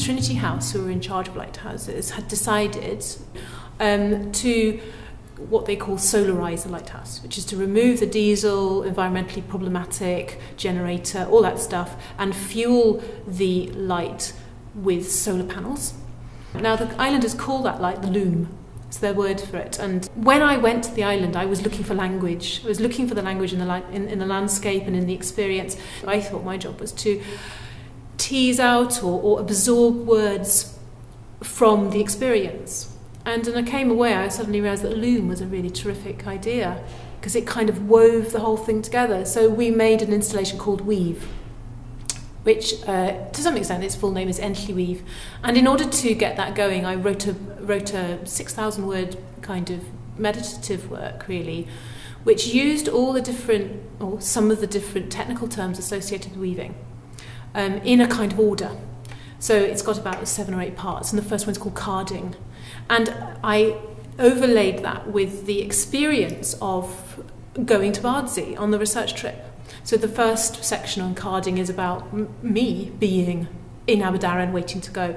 Trinity House, who were in charge of lighthouses, had decided to what they call solarise the lighthouse, which is to remove the diesel, environmentally problematic generator, all that stuff, and fuel the light with solar panels. Now, the islanders call that light the loom. It's their word for it. And when I went to the island, I was looking for language. I was looking for the language in the landscape and in the experience. I thought my job was to tease out or absorb words from the experience. And when I came away, I suddenly realised that loom was a really terrific idea because it kind of wove the whole thing together. So we made an installation called Weave, which to some extent its full name is Enlli Weave. And in order to get that going, I wrote a 6,000 word kind of meditative work, really, which used all the different, or some of the different technical terms associated with weaving in a kind of order. So it's got about 7 or 8 parts, and the first one's called carding. And I overlaid that with the experience of going to Bardsey on the research trip. So the first section on carding is about me being in Aberdaron waiting to go.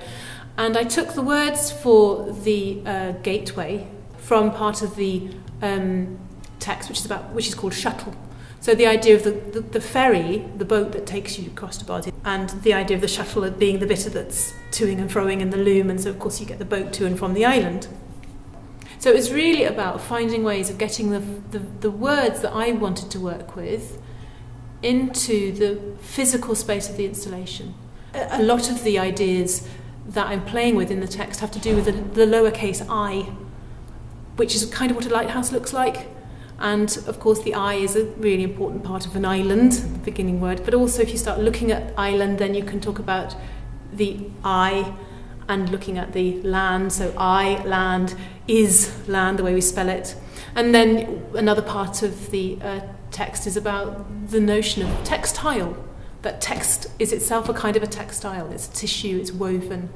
And I took the words for the gateway from part of the text, which is called shuttle. So the idea of the ferry, the boat that takes you across to Bardsey, and the idea of the shuttle being the bit that's toing and froing in the loom, and so of course you get the boat to and from the island. So it was really about finding ways of getting the words that I wanted to work with into the physical space of the installation. A lot of the ideas that I'm playing with in the text have to do with the lowercase I, which is kind of what a lighthouse looks like. And of course the I is a really important part of an island, the beginning word, but also if you start looking at island, then you can talk about the I and looking at the land. So I, land, is land, the way we spell it. And then another part of the text is about the notion of textile, that text is itself a kind of a textile, it's tissue, it's woven.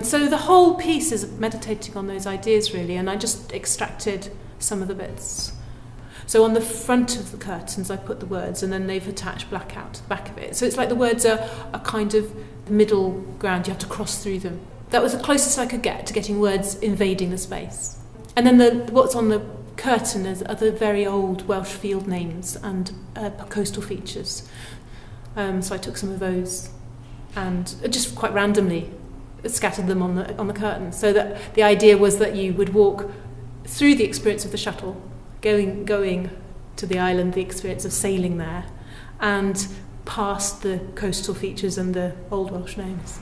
So the whole piece is meditating on those ideas, really, and I just extracted some of the bits. So on the front of the curtains I put the words, and then they've attached blackout to the back of it. So it's like the words are a kind of middle ground, you have to cross through them. That was the closest I could get to getting words invading the space. And then what's on the curtain are the very old Welsh field names and coastal features. So I took some of those and just quite randomly scattered them on the curtain. So that the idea was that you would walk through the experience of the shuttle, going to the island, the experience of sailing there, and past the coastal features and the old Welsh names.